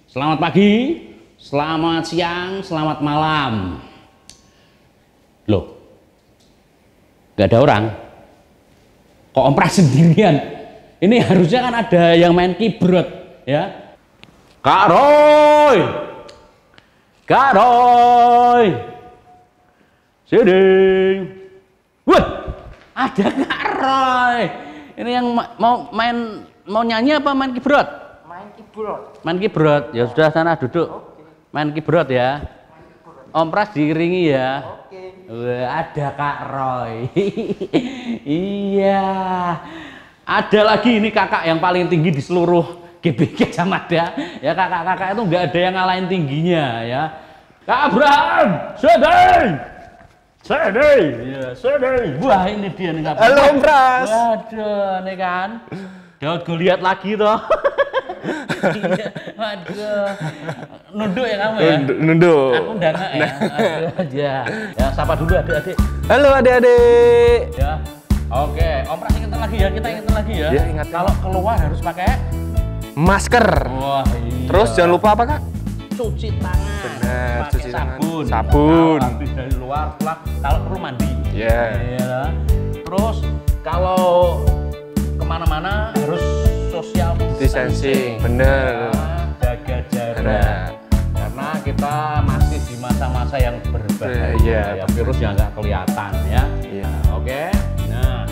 Selamat pagi, selamat siang, selamat malam. Loh, gak ada orang. Kok Om Pras sendirian? Ini harusnya kan ada yang main keyboard, ya. Kak Roy, Kak Roy, sini. Wah, ada Kak Roy. Ini yang mau nyanyi apa main keyboard? Main keyboard. Main keyboard. Ya sudah, sana duduk. Oke. Main keyboard ya. Om Pras diiringi ya. Oke. Wah, ada Kak Roy. Iya. Ada lagi ini kakak yang paling tinggi di seluruh GBK Jamada. Ya, kakak-kakak itu nggak ada yang ngalahin tingginya ya. Kak Abraham, sedih. Sedih. Ya, sedih. Wah, ini dia nih Kak. Halo Om Pras. Waduh, nih kan. Daud Goliat lagi toh. Iya, waduh. Nunduk ya kamu ya? Nunduk. Aku udah enggak ya? Aduh aja. Ya, sapa dulu adik-adik. Halo adik-adik. Ya. Oke, Om Pras ingetin lagi ya, kita ingetin lagi ya. Ya, ingat. Kalau keluar harus pakai Masker. wah, iya. Terus jangan lupa apa Kak? Cuci tangan. Benar, Pakai cuci tangan. sabun. Sabun. Kalau habis dari luar, kalau perlu mandi. Ya. Iya. Terus kalau kemana-mana harus social Distancing, bener. Jaga jarak. Benar. Karena kita masih di masa-masa yang berbahaya, Iya, ya, virusnya nggak kelihatan ya. Iya. Oke. Nah,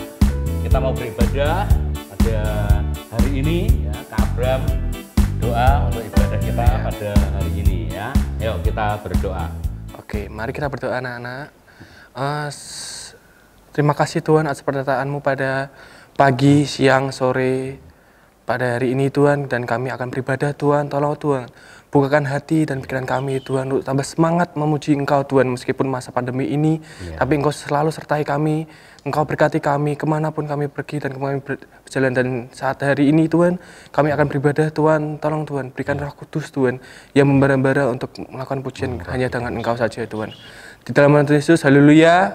kita mau beribadah pada hari ini ya. Kak Abram doa untuk ibadah kita pada hari ini ya. Ayo kita berdoa. Oke, mari kita berdoa anak-anak. Terima kasih Tuhan atas pernyataanmu pada pagi, siang, sore, pada hari ini Tuhan, dan kami akan beribadah Tuhan. Tolong Tuhan, bukakan hati dan pikiran kami Tuhan untuk tambah semangat memuji Engkau Tuhan meskipun masa pandemi ini, tapi Engkau selalu sertai kami. Engkau berkati kami kemanapun kami pergi dan kami berjalan, dan saat hari ini Tuhan kami akan beribadah Tuhan. Tolong Tuhan berikan Roh Kudus Tuhan yang membara-bara untuk melakukan pujian hanya dengan Engkau saja Tuhan. Di dalam nama Tuhan Yesus, haleluya,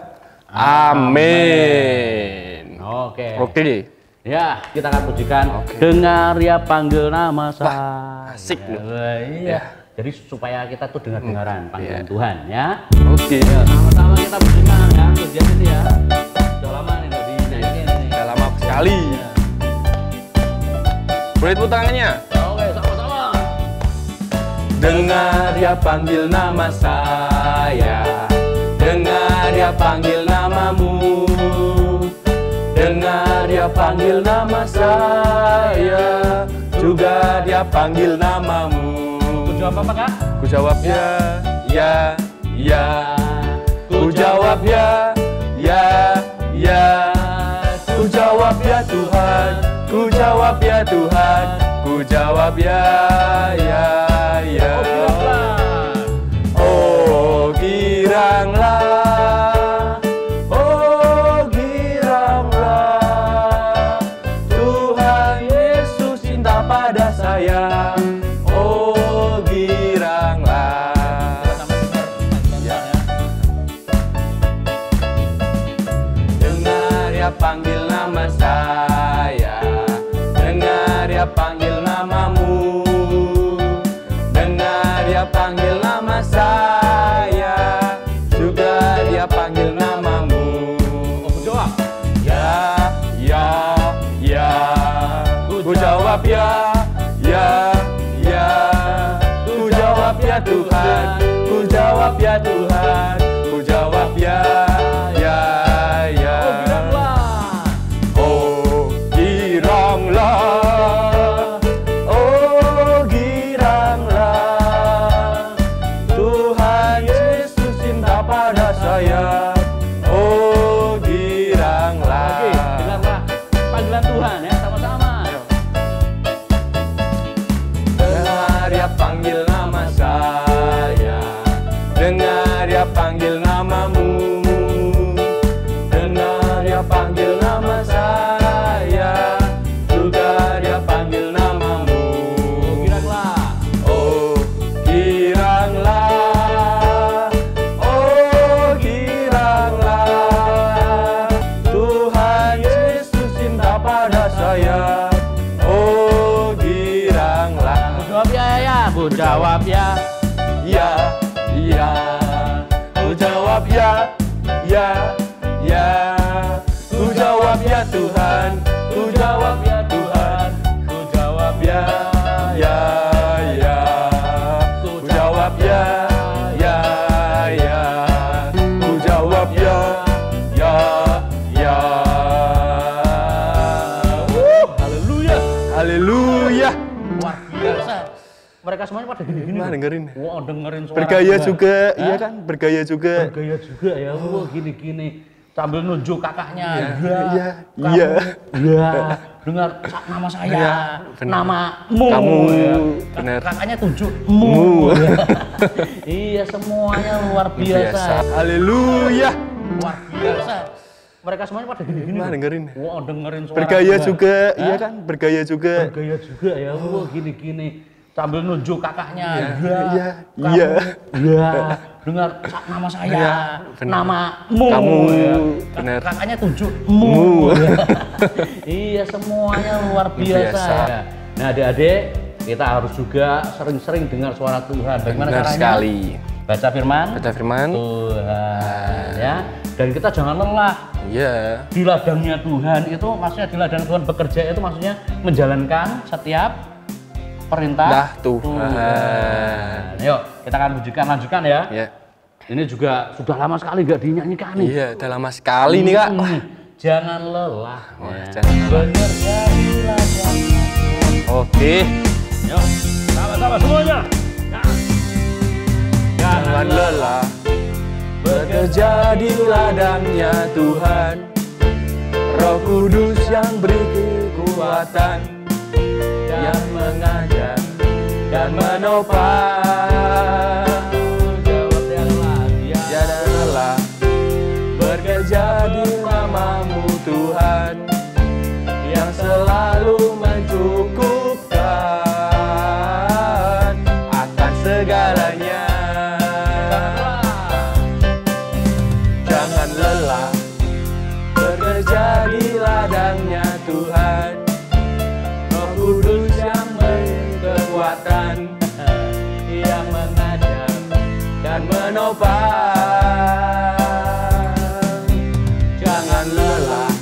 amin. Oke. Ya, kita akan pujikan. Dengar ya panggil nama saya. Asik loh. Iya. Jadi supaya kita tuh dengar-dengaran panggilan Tuhan ya. Oke. Ya, sama-sama kita pujikan ya. Pujian ini ya. Sudah lama nih nggak dinyanyiin ini. Udah lama sekali. Ya. Boleh tepuk tangannya? Oke, sama-sama. Dengar dia panggil nama saya, dengar dia panggil namamu, dengar dia panggil nama saya, juga dia panggil namamu. Ku jawab apa Kak? Ku jawab ya, ya. Ku jawab ya, ya. Ku jawab ya Tuhan, ku jawab ya Tuhan, ku jawab ya. Oh giranglah, oh giranglah, Tuhan Yesus cinta pada saya. Oh giranglah. Dengar ya panggil nama saya, dengar ya panggil namamu, dengar ya panggil nama saya, juga dia panggil namamu. Aku jawab. Ya. Ku jawab ya. Ku jawab ya Tuhan, ku jawab ya Tuhan, ku jawab ya. Oh giranglah, oh giranglah, Tuhan Yesus cinta pada saya. Oh giranglah. Oke, dengarlah panggilan Tuhan ya, sama-sama. Dengar dia panggil nama saya, dengar dia panggil namamu, dengar dia panggil nama saya, juga dia panggil namamu. Giranglah. Oh giranglah, oh giranglah, Tuhan Yesus cinta pada saya. Oh giranglah. Ku jawab ya. Ku Ku jawab ya, ya, ya. Ku jawab ya, ya, ya. Ku jawab ya Tuhan, ku jawab ya Tuhan, ku jawab ya, ya, ya. Ku jawab ya, ya, ya. Ku jawab ya, ya, ya. Haleluya. Haleluya. Luar biasa. Mereka semuanya pada gini-gini. Wah, dengerin. Wah, dengerin suara Bergaya Tuhan. juga, Hah? iya kan? Bergaya juga. Bergaya juga ya. Wah, gini-gini. Sambil nunjuk kakaknya. Iya, kamu, iya. Ya, dengar nama saya, Iya, benar. namamu. Kamu, ya. benar. Kakaknya tunjuk Mu. mu. Iya, semuanya luar biasa. Haleluya. Luar biasa. Mereka semuanya pada gini-gini. Wah, dengerin. Wah, dengerin suara Bergaya Tuhan. juga, Hah? iya kan? Bergaya juga. Bergaya juga ya. Wah, gini-gini. Sambil nunjuk kakaknya. Iya, kamu, iya. Ya, dengar nama saya, Iya, benar. namamu. Kamu, ya. benar. Kakaknya tunjuk Mu. mu. Iya, semuanya luar biasa. Biasa. Ya. Nah, adik-adik, kita harus juga sering-sering dengar suara Tuhan. Bagaimana Benar caranya? sekali. Baca firman Baca firman. Tuhan, ya. Dan kita jangan lelah. Iya. Di ladangnya Tuhan itu maksudnya di ladang Tuhan bekerja itu maksudnya menjalankan setiap perintah Dah Tuhan. Yuk, kita akan lanjutkan ya. Ya. Ini juga sudah lama sekali nggak dinyanyikan nih. Iya, udah lama sekali nih, Kak. Wah. Jangan lelah. Wah, ya. jangan lelah. Bekerja di ladangnya. Oke. Yuk, sama-sama semuanya. Ya. Jangan lelah bekerja di ladangnya Tuhan. Roh Kudus yang beri kekuatan, yang mengajar dan menopang. Jawab yang lain. Jangan lelah bekerja di namamu Tuhan, yang selalu mencukupkan akan segalanya. Jangan lelah bekerja di ladangnya Tuhan. Roh Kudus yang beri kekuatan, yang mengajar dan menopang. Jangan lelah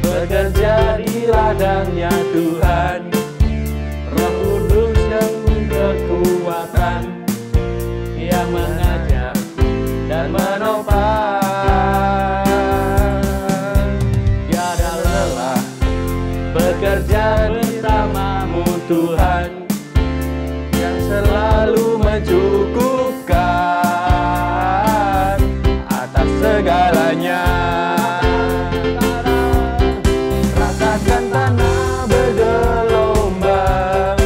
bekerja di ladangnya Tuhan. Roh Kudus yang beri kekuatan, yang mengajar dan menopang. Tiada lelah bekerja bersamamu Tuhan, yang selalu mencukupkan atas segalanya. Rasakan tanah bergelombang,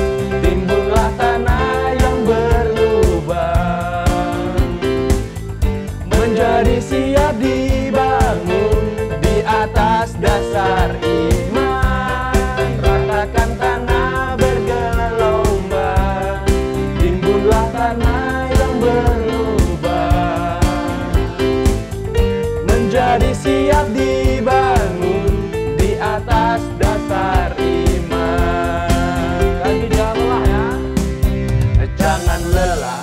timbullah tanah yang berlubang, menjadi siap dibangun di atas dasar iman. Ratakan tanah bergelombang, timbullah tanah yang berlubang, menjadi siap dibangun di atas dasar iman. Lagi jangan lelah ya. Jangan lelah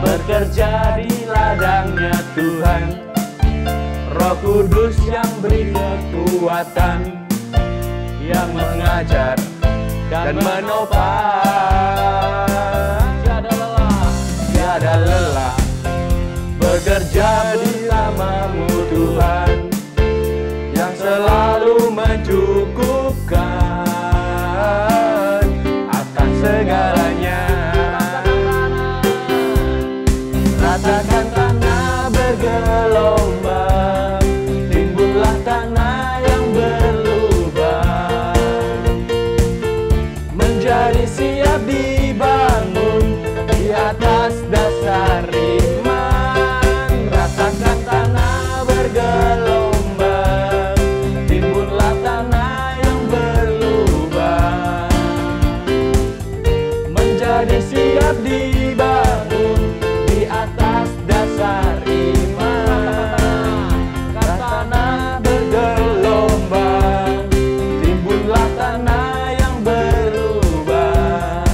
bekerja di ladangnya Tuhan. Roh Kudus yang beri kekuatan, yang mengajar dan menopang. Tiada lelah, tiada lelah bekerja di namamu Tuhan, yang selalu mencukupkan akan segalanya. Ratakan tanah bergelombang, timbullah tanah yang berlubang, menjadi siap dibangun di atas dasar iman. Ratakan tanah bergelombang, timbullah tanah yang berlubang, menjadi siap dibangun di atas dasar iman. Tanah bergelombang, timbullah tanah yang berubah,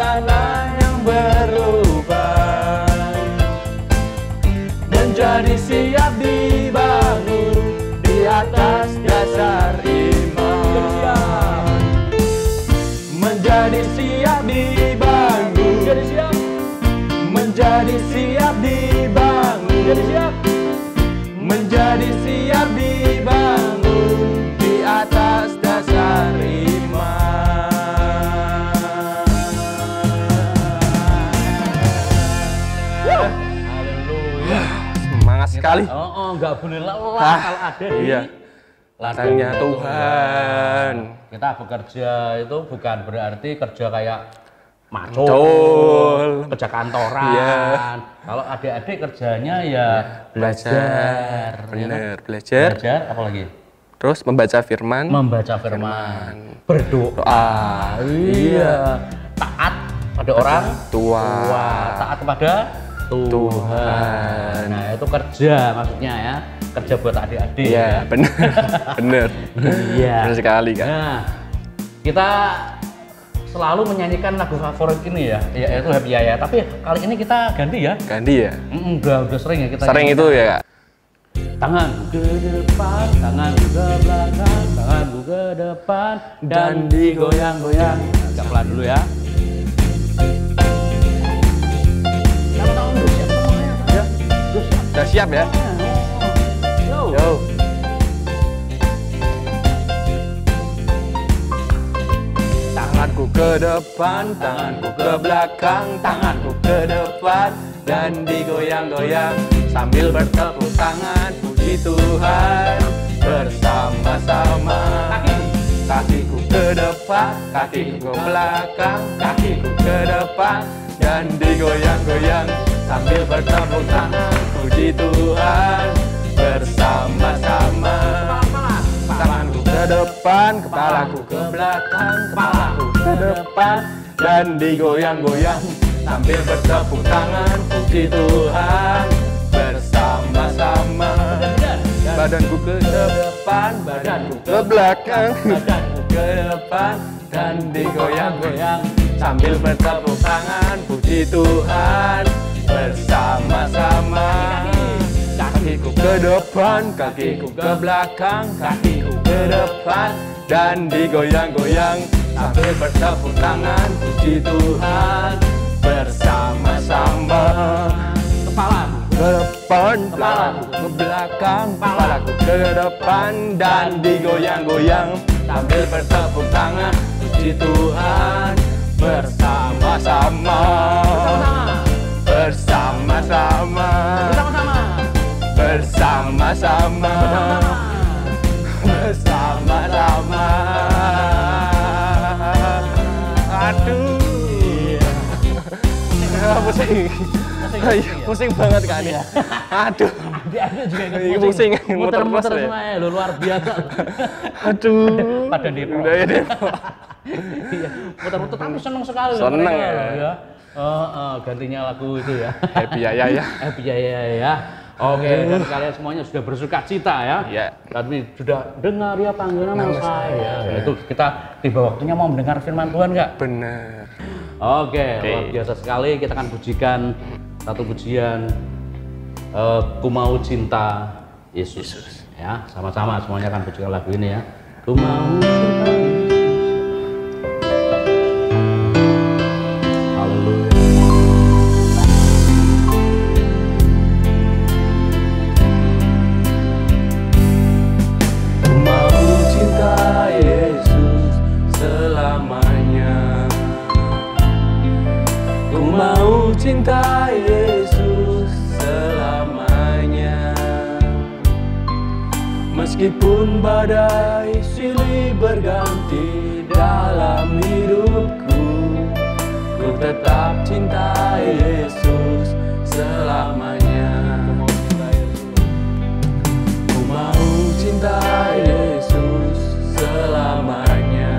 suasana yang berubah, menjadi siap dibangun di atas dasar iman, menjadi siap dibangun, menjadi siap dibangun, menjadi siap dibangun di atas dasar iman. Haleluya. Semangat sekali. Nggak boleh lelah kalau ada di ladangnya Tuhan. Kita bekerja itu bukan berarti kerja kayak macul, kerja kantoran. Iya. Kalau adik-adik kerjanya ya belajar. Bener, belajar. Belajar apa lagi? Terus membaca firman. Membaca firman. Berdoa. Iya. Taat pada orang tua. Taat kepada Tuhan. Nah, itu kerja maksudnya ya. Kerja buat adik-adik. Iya, bener. Bener. Iya. Bener sekali kan. Nah, kita selalu menyanyikan lagu favorit ini ya, yaitu Happy Yaya. Tapi kali ini kita ganti ya. Ganti ya? Udah sering ya kita. Sering itu ya. Tanganku ke depan, tanganku ke belakang, tanganku ke depan dan digoyang-goyang. Agak pelan dulu ya. Tahu-tahu udah siap semuanya. Ya, Udah siap ya? Yo. Yo. Tanganku ke depan, tanganku ke belakang, tanganku ke depan dan digoyang-goyang sambil bertepuk tangan puji Tuhan bersama-sama. Kakiku ke depan, kakiku ke belakang, kakiku ke depan dan digoyang-goyang sambil bertepuk tangan puji Tuhan bersama-sama. Tanganku ke depan, kepalaku ke belakang, kepalaku ke depan dan digoyang-goyang sambil bertepuk tangan puji Tuhan bersama-sama. Badanku ke depan, badanku ke belakang, badanku ke depan dan digoyang-goyang sambil bertepuk tangan puji Tuhan bersama-sama. Kakiku ke depan, kakiku ke belakang, kakiku ke depan dan digoyang-goyang sambil bertepuk tangan puji Tuhan bersama-sama. Kepalaku ke depan, kepalaku ke belakang, kepalaku ke depan dan digoyang-goyang sambil bertepuk tangan puji Tuhan bersama-sama. Bersama-sama. Bersama-sama. Bersama-sama. Aduh. Pusing. Pusing banget kan ya. Aduh. Dia juga ikut pusing. Muter-muter ya. semua ya, luar biasa. Aduh. Pada Depok. Udah ya Depok. Iya, muter-muter tapi seneng sekali. Seneng mereka, ya. Gantinya lagu itu ya. Happy Yaya ya. Happy Yaya ya. Oke, dan kalian semuanya sudah bersuka cita ya. Iya. Kami sudah dengar ya panggilan nama saya. Ya. Itu kita tiba waktunya mau mendengar firman Tuhan nggak? Bener. Oke, luar biasa sekali. Kita akan pujikan satu pujian Ku Mau Cinta Yesus. Ya, sama-sama semuanya akan pujikan lagu ini ya. Ku mau cinta Yesus. Haleluya. Ku mau cinta Yesus selamanya. Ku mau cinta Yesus selamanya. Meskipun badai silih berganti dalam hidupku, ku tetap cinta Yesus selamanya. Ku mau cinta Yesus selamanya.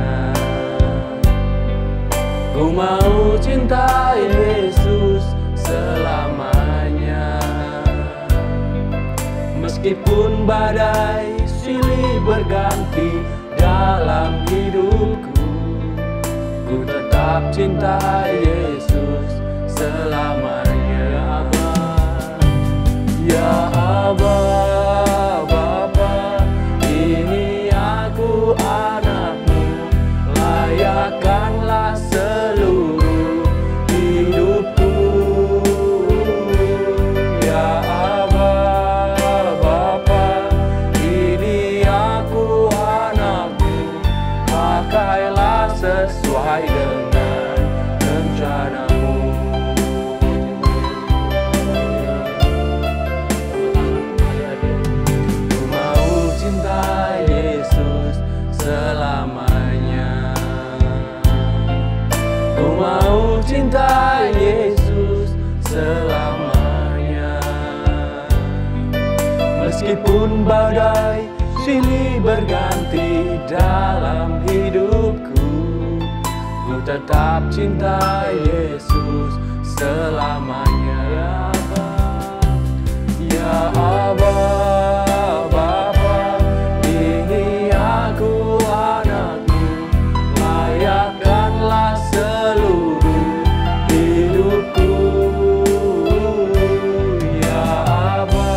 Ku mau cinta Yesus selamanya. Meskipun badai silih berganti dalam hidupku, ku tetap tetap cinta Yesus selamanya. Ya Aba, Bapa, ini aku anakmu, layakkanlah seluruh hidupku. Ya Aba, Bapa, ini aku anakmu, pakailah sesuai dengan rencanamu. Ku mau cinta Yesus selamanya. Ku mau cinta Yesus selamanya. Meskipun badai silih berganti dalam hidupku, ku tetap cinta Yesus selamanya. Ya Aba, Bapa, ini aku anakmu, layakkanlah seluruh hidupku. Ya Aba,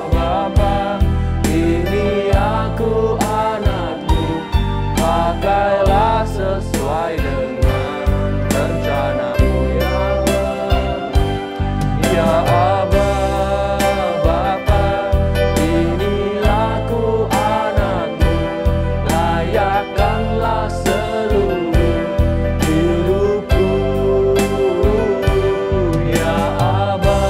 Bapa, ini aku anakmu, pakailah sesuai dengan rencanamu. Ya Aba, Bapa, ini aku anakmu, layakkanlah seluruh hidupku. Ya Aba,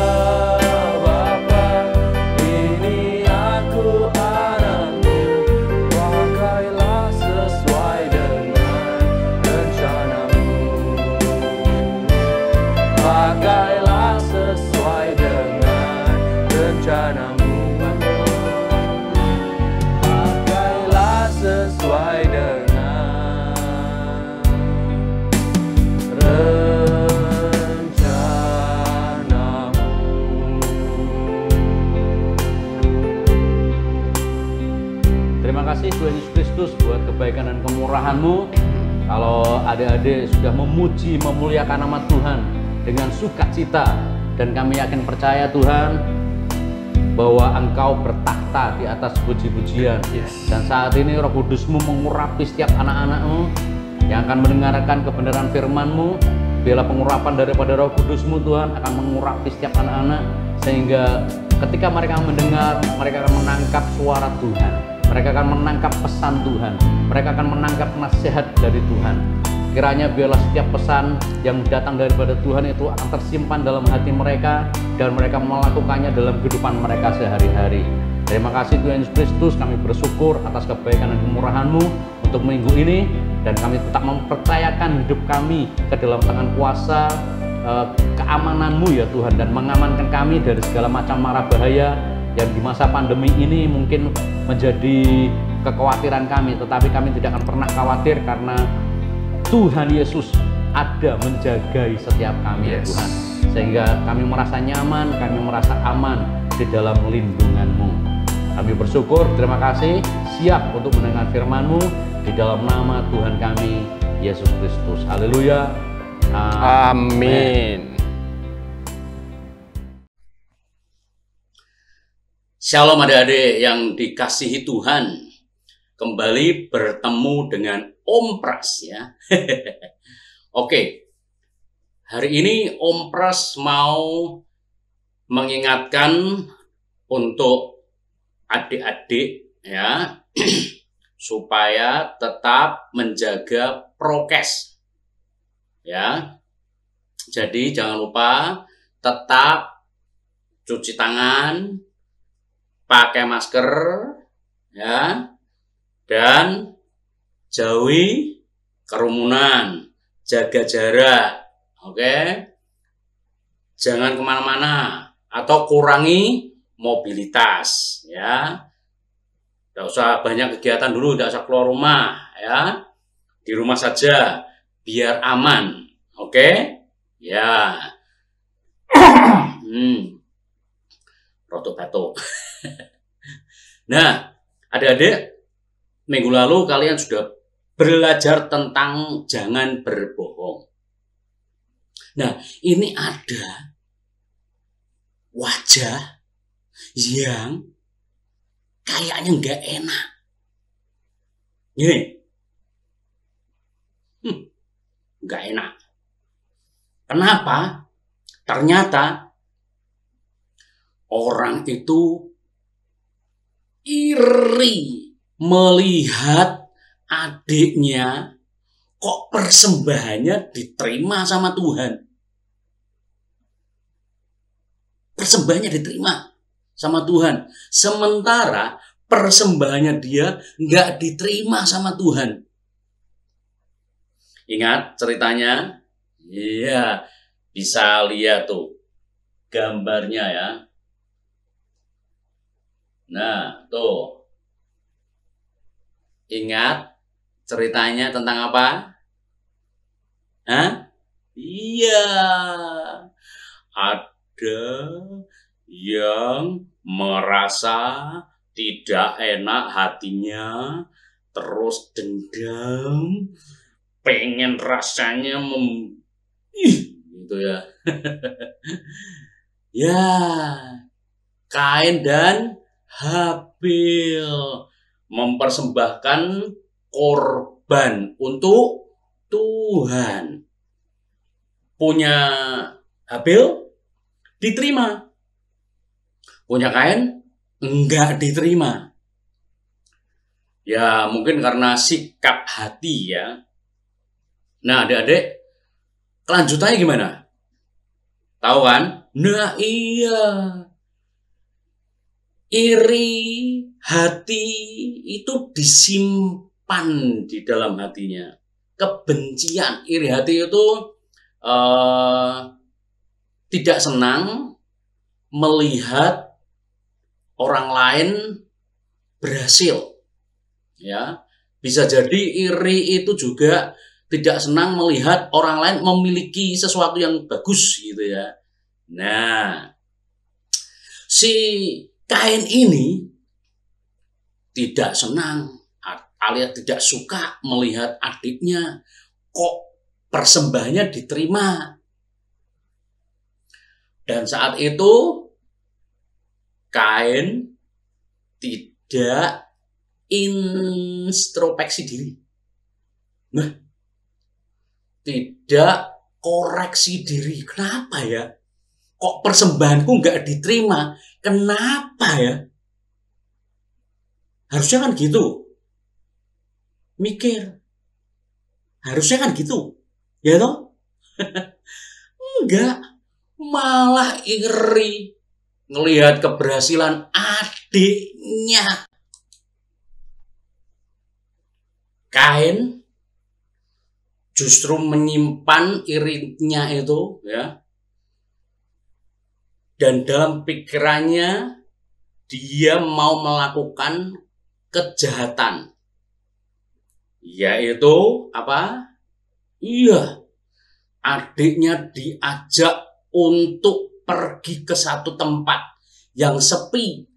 Bapa, ini aku anakmu, pakailah sesuai dengan rencanamu. Pakailah sesuai dengan rencanamu. Pakailah sesuai dengan rencanamu. Terima kasih Tuhan Yesus Kristus buat kebaikan dan kemurahan-Mu. Kalau adik-adik sudah memuji, memuliakan nama Tuhan dengan sukacita, dan kami yakin percaya Tuhan bahwa Engkau bertakhta di atas puji-pujian. Dan saat ini Roh Kudus-Mu mengurapi setiap anak-anak-Mu yang akan mendengarkan kebenaran firman-Mu. Biarlah pengurapan daripada Roh Kudus-Mu Tuhan akan mengurapi setiap anak-anak, sehingga ketika mereka mendengar, mereka akan menangkap suara Tuhan, mereka akan menangkap pesan Tuhan, mereka akan menangkap nasihat dari Tuhan. Kiranya biarlah setiap pesan yang datang daripada Tuhan itu akan tersimpan dalam hati mereka, dan mereka melakukannya dalam kehidupan mereka sehari-hari. Terima kasih Tuhan Yesus Kristus, kami bersyukur atas kebaikan dan kemurahan-Mu untuk minggu ini, dan kami tetap mempercayakan hidup kami ke dalam tangan kuasa keamanan-Mu ya Tuhan, dan mengamankan kami dari segala macam mara bahaya yang di masa pandemi ini mungkin menjadi kekhawatiran kami, tetapi kami tidak akan pernah khawatir karena Tuhan Yesus ada menjagai setiap kami ya Tuhan, sehingga kami merasa nyaman, kami merasa aman di dalam lindungan-Mu. Kami bersyukur, terima kasih, siap untuk mendengar firman-Mu di dalam nama Tuhan kami Yesus Kristus. Haleluya. Amin. Shalom adik-adik yang dikasihi Tuhan. Kembali bertemu dengan Om Pras ya. Oke. Hari ini Om Pras mau mengingatkan untuk adik-adik ya supaya tetap menjaga prokes. Ya. Jadi jangan lupa tetap cuci tangan, pakai masker ya. Dan jauhi kerumunan, jaga jarak, oke? Jangan kemana-mana atau kurangi mobilitas, ya. Tidak usah banyak kegiatan dulu, tidak usah keluar rumah, ya. Di rumah saja, biar aman, oke? Ya. Roto-bato. Nah, adik-adik, minggu lalu kalian sudah belajar tentang jangan berbohong. Nah, ini ada wajah yang kayaknya nggak enak. Gini, nggak enak. Kenapa? Ternyata orang itu iri melihat adiknya kok persembahannya diterima sama Tuhan. Persembahannya diterima sama Tuhan. Sementara persembahannya dia nggak diterima sama Tuhan. Ingat ceritanya? Iya, bisa lihat tuh gambarnya ya. Nah, tuh. Ingat ceritanya tentang apa? Hah? Iya. Ada yang merasa tidak enak hatinya, terus dendam, pengen rasanya gitu ya. Ya, Kain dan Habil mempersembahkan korban untuk Tuhan. Punya Habil diterima, punya Kain enggak diterima. Ya mungkin karena sikap hati ya. Nah adik-adik, kelanjutannya gimana? Tahu kan? Nah iya, iri hati itu disimpan di dalam hatinya. Kebencian, iri hati itu tidak senang melihat orang lain berhasil. Ya, bisa jadi iri itu juga tidak senang melihat orang lain memiliki sesuatu yang bagus gitu ya. Nah, si Kain ini tidak senang alias tidak suka melihat adiknya kok persembahannya diterima. Dan saat itu Kain tidak introspeksi diri. Nah, tidak koreksi diri. Kenapa ya? Kok persembahanku nggak diterima? Kenapa ya? Harusnya kan gitu. Mikir. Harusnya kan gitu. Ya toh? Enggak. Malah iri ngelihat keberhasilan adiknya. Kain justru menyimpan irinya itu ya. Dan dalam pikirannya dia mau melakukan kejahatan. Yaitu apa? Iya. Adiknya diajak untuk pergi ke satu tempat yang sepi.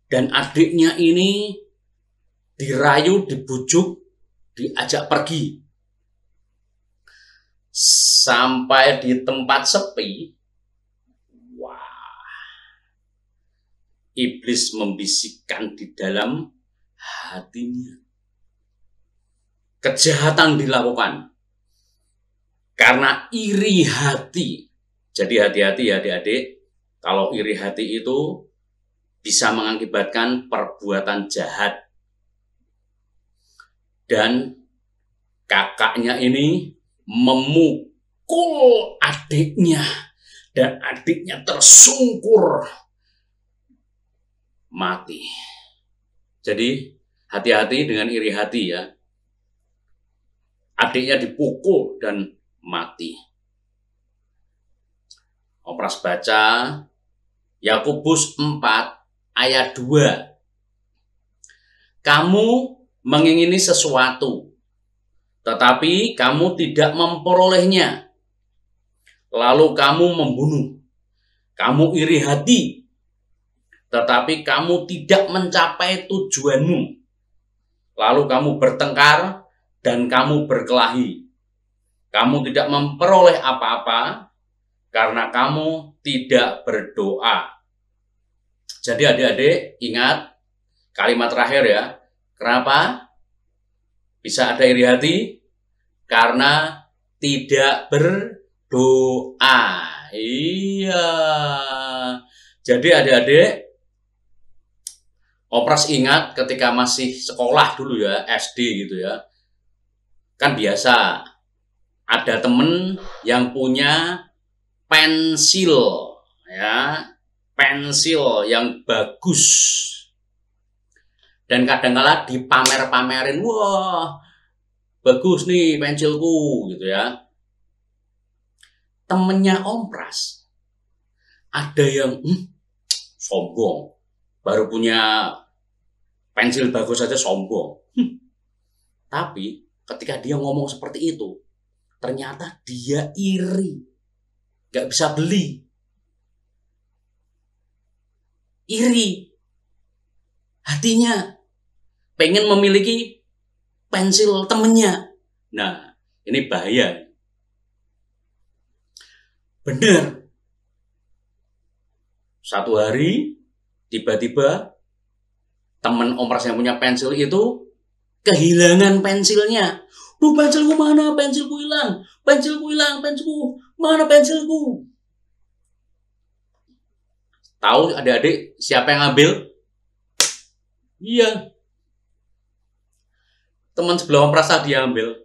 Dan adiknya ini dirayu, dibujuk, diajak pergi. Sampai di tempat sepi, wah, iblis membisikkan di dalam hatinya. Kejahatan dilakukan karena iri hati. Jadi hati-hati ya adik-adik, kalau iri hati itu bisa mengakibatkan perbuatan jahat. Dan kakaknya ini memukul adiknya dan adiknya tersungkur mati. Jadi hati-hati dengan iri hati ya. Adiknya dipukul dan mati. Opras baca Yakobus 4 ayat 2. Kamu mengingini sesuatu, tetapi kamu tidak memperolehnya. Lalu kamu membunuh. Kamu iri hati, tetapi kamu tidak mencapai tujuanmu. lalu kamu bertengkar dan kamu berkelahi. Kamu tidak memperoleh apa-apa karena kamu tidak berdoa. Jadi adik-adik ingat kalimat terakhir ya. Kenapa bisa ada iri hati? Karena tidak berdoa. Iya. Jadi adik-adik, Opras ingat ketika masih sekolah dulu ya, SD gitu ya. Kan biasa ada temen yang punya pensil ya, pensil yang bagus. Dan kadang-kala dipamer-pamerin, wah bagus nih pensilku gitu ya. Temennya Om Pras ada yang sombong, baru punya pensil bagus saja sombong. Tapi ketika dia ngomong seperti itu, ternyata dia iri, gak bisa beli. Iri, hatinya pengen memiliki pensil temennya. Nah, ini bahaya. Bener. Satu hari, tiba-tiba temen Om Pras yang punya pensil itu kehilangan pensilnya. Pensilku mana? Pensilku hilang. Pensilku hilang, pensilku. Mana pensilku? Tahu adik-adik siapa yang ngambil? Iya. Teman sebelah Om Pras tadi ambil.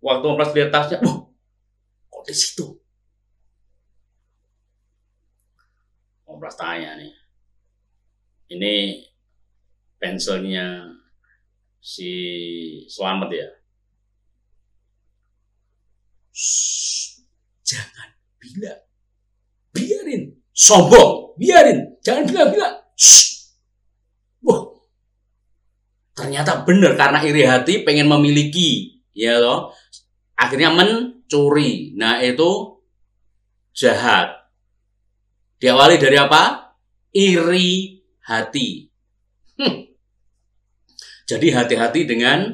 Waktu Om Pras lihat tasnya, kok di situ? Om Pras tanya nih, ini pensilnya si Slamet ya? Shh, jangan bilang, biarin, sombong, biarin, jangan bilang. Shh. Wah, ternyata benar karena iri hati pengen memiliki, ya loh, akhirnya mencuri. Nah itu jahat. Diawali dari apa? Iri hati. Jadi hati-hati dengan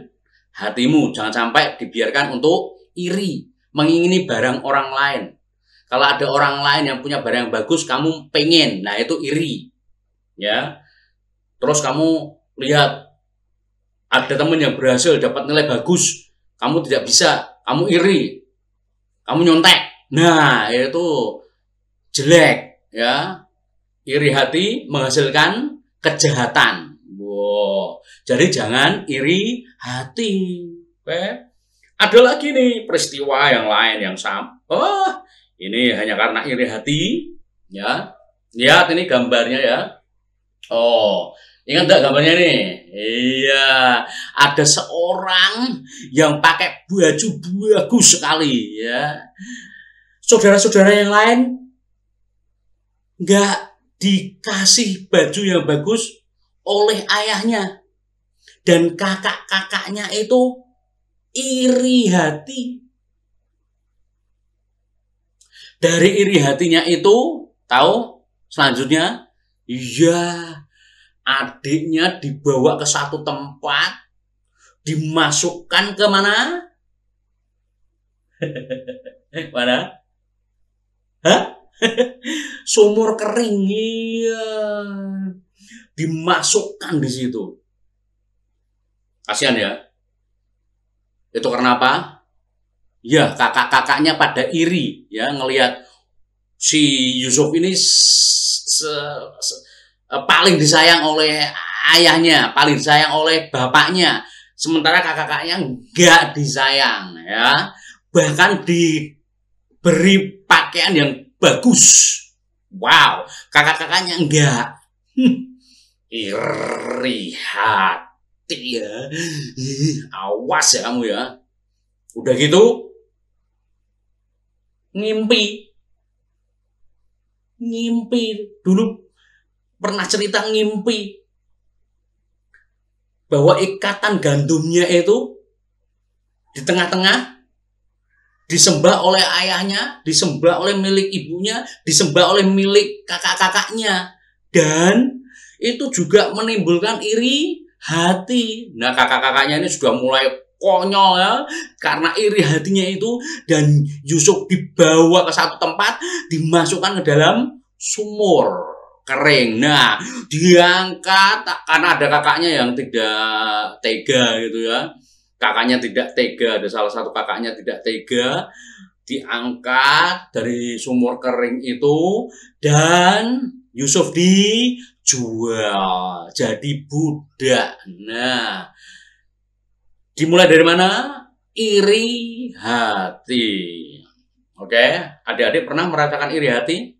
hatimu. Jangan sampai dibiarkan untuk iri, mengingini barang orang lain. Kalau ada orang lain yang punya barang yang bagus, kamu pengen. Nah itu iri. Ya. Terus kamu lihat ada teman yang berhasil dapat nilai bagus, kamu tidak bisa, kamu iri, kamu nyontek. Nah itu jelek. Ya, iri hati menghasilkan kejahatan. Wow, jadi jangan iri hati. Oke. Ada lagi nih peristiwa yang lain yang sama. Oh, ini hanya karena iri hati. Ya, lihat ini gambarnya ya. Oh, ingat nggak gambarnya nih? Iya, ada seorang yang pakai baju bagus sekali. Ya, saudara-saudara yang lain nggak dikasih baju yang bagus oleh ayahnya. Dan kakak-kakaknya itu iri hati. Dari iri hatinya itu, tahu selanjutnya? Iya, adiknya dibawa ke satu tempat, dimasukkan ke mana? Mana? Hah? Sumur kering, iya, dimasukkan di situ. Kasihan ya. Itu karena apa? Ya, kakak-kakaknya pada iri ya ngelihat si Yusuf ini paling disayang oleh ayahnya, paling disayang oleh bapaknya. Sementara kakak-kakaknya nggak disayang ya. Bahkan diberi pakaian yang bagus. Wow, kakak-kakaknya enggak. Iri hati ya. Awas ya kamu ya. Udah gitu ngimpi. Dulu pernah cerita ngimpi bahwa ikatan gandumnya itu di tengah-tengah disembah oleh ayahnya, disembah oleh milik ibunya, disembah oleh milik kakak-kakaknya. Dan itu juga menimbulkan iri hati. Nah, kakak-kakaknya ini sudah mulai konyol ya, karena iri hatinya itu, dan Yusuf dibawa ke satu tempat, dimasukkan ke dalam sumur kering. Nah, diangkat karena ada kakaknya yang tidak tega gitu ya. Kakaknya tidak tega, ada salah satu kakaknya tidak tega, diangkat dari sumur kering itu, dan Yusuf dijual jadi budak. Nah, dimulai dari mana? Iri hati. Oke, adik-adik pernah merasakan iri hati?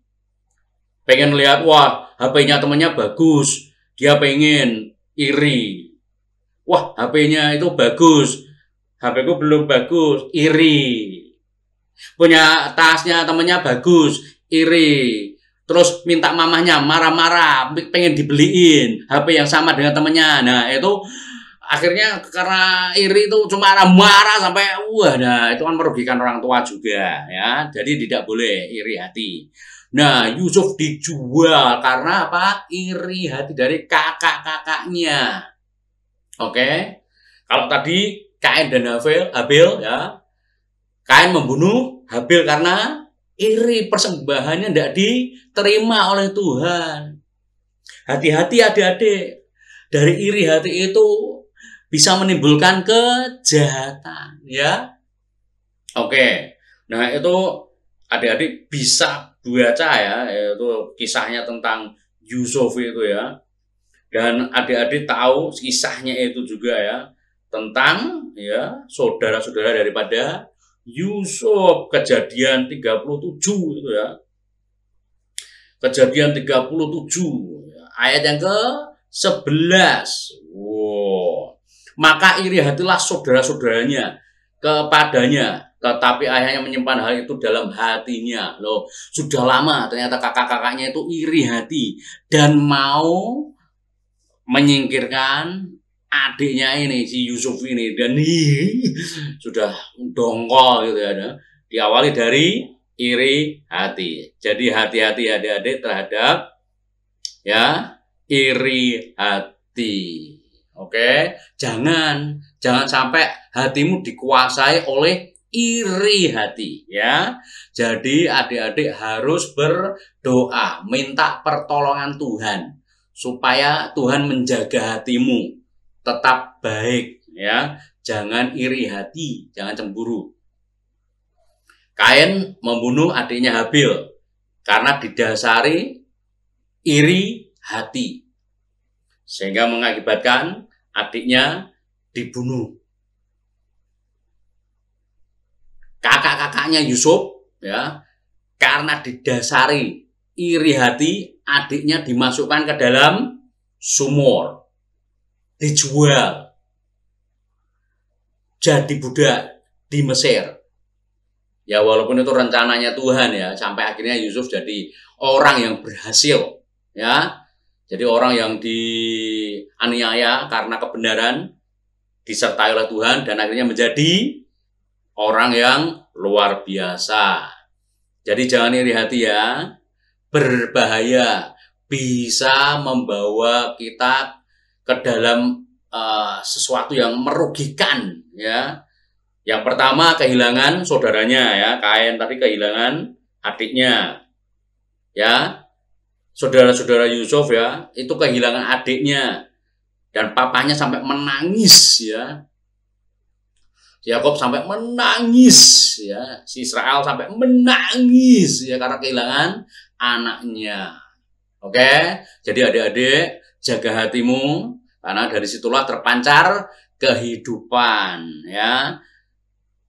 Pengen lihat, wah, HP-nya temennya bagus, dia pengen iri. Wah, HP-nya itu bagus, HP-ku belum bagus, iri. Punya tasnya temennya bagus, iri. Terus minta mamahnya marah-marah, pengen dibeliin HP yang sama dengan temennya. Nah, itu akhirnya karena iri itu cuma marah sampai wah, nah itu kan merugikan orang tua juga ya. Jadi tidak boleh iri hati. Nah, Yusuf dijual karena apa? Iri hati dari kakak-kakaknya. Oke. Kalau tadi Kain dan Habil ya. Kain membunuh Habil karena iri, persembahannya tidak diterima oleh Tuhan. Hati-hati adik-adik. Dari iri hati itu bisa menimbulkan kejahatan, ya. Oke. Nah, itu adik-adik bisa baca ya, itu kisahnya tentang Yusuf itu ya. Dan adik-adik tahu kisahnya itu juga ya, tentang ya saudara-saudara daripada Yusuf. Kejadian 37 itu ya. Kejadian 37 ayat yang ke-11. Wow. Maka iri hatilah saudara-saudaranya kepadanya, tetapi ayahnya menyimpan hal itu dalam hatinya. Loh, sudah lama ternyata kakak-kakaknya itu iri hati dan mau menyingkirkan adiknya ini, si Yusuf ini, dan sudah dongkol gitu ya. Diawali dari iri hati. Jadi hati-hati adik-adik terhadap ya iri hati. Oke, jangan sampai hatimu dikuasai oleh iri hati ya. Jadi adik-adik harus berdoa, minta pertolongan Tuhan supaya Tuhan menjaga hatimu tetap baik ya. Jangan iri hati, jangan cemburu. Kain membunuh adiknya Habil karena didasari iri hati, sehingga mengakibatkan adiknya dibunuh. Kakak-kakaknya Yusuf ya, karena didasari iri hati, adiknya dimasukkan ke dalam sumur, dijual jadi budak di Mesir. Ya, walaupun itu rencananya Tuhan ya, sampai akhirnya Yusuf jadi orang yang berhasil ya. Jadi orang yang dianiaya karena kebenaran disertai oleh Tuhan, dan akhirnya menjadi orang yang luar biasa. Jadi jangan iri hati ya, berbahaya, bisa membawa kita ke dalam sesuatu yang merugikan ya. Yang pertama kehilangan saudaranya ya, Kain tadi kehilangan adiknya ya. Saudara-saudara Yusuf ya, itu kehilangan adiknya, dan papanya sampai menangis ya. Yakob sampai menangis ya, si Israel sampai menangis ya karena kehilangan anaknya. Oke, jadi adik-adik jaga hatimu, karena dari situlah terpancar kehidupan ya.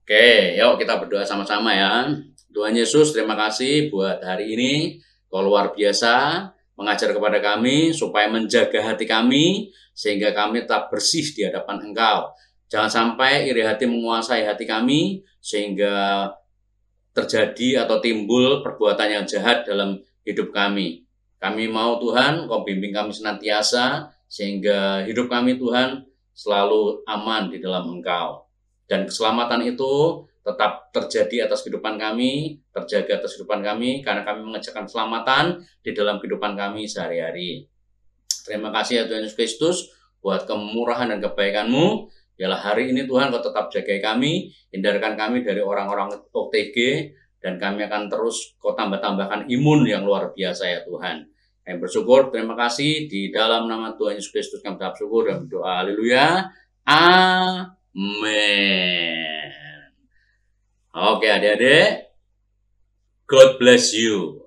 Oke, yuk kita berdoa sama-sama ya. Tuhan Yesus, terima kasih buat hari ini. Kau luar biasa mengajar kepada kami supaya menjaga hati kami sehingga kami tetap bersih di hadapan Engkau. Jangan sampai iri hati menguasai hati kami sehingga terjadi atau timbul perbuatan yang jahat dalam hidup kami. Kami mau Tuhan, Kau bimbing kami senantiasa sehingga hidup kami Tuhan selalu aman di dalam Engkau. Dan keselamatan itu tetap terjadi atas kehidupan kami, terjaga atas kehidupan kami, karena kami mengerjakan keselamatan di dalam kehidupan kami sehari-hari. Terima kasih ya Tuhan Yesus Kristus buat kemurahan dan kebaikan-Mu. Biarlah hari ini Tuhan Kau tetap jaga kami, hindarkan kami dari orang-orang OTG, dan kami akan terus Kau tambah-tambahkan imun yang luar biasa ya Tuhan. Kami bersyukur, terima kasih, di dalam nama Tuhan Yesus Kristus kami berdoa syukur dan berdoa, haleluya, amin. Oke adik-adik, God bless you.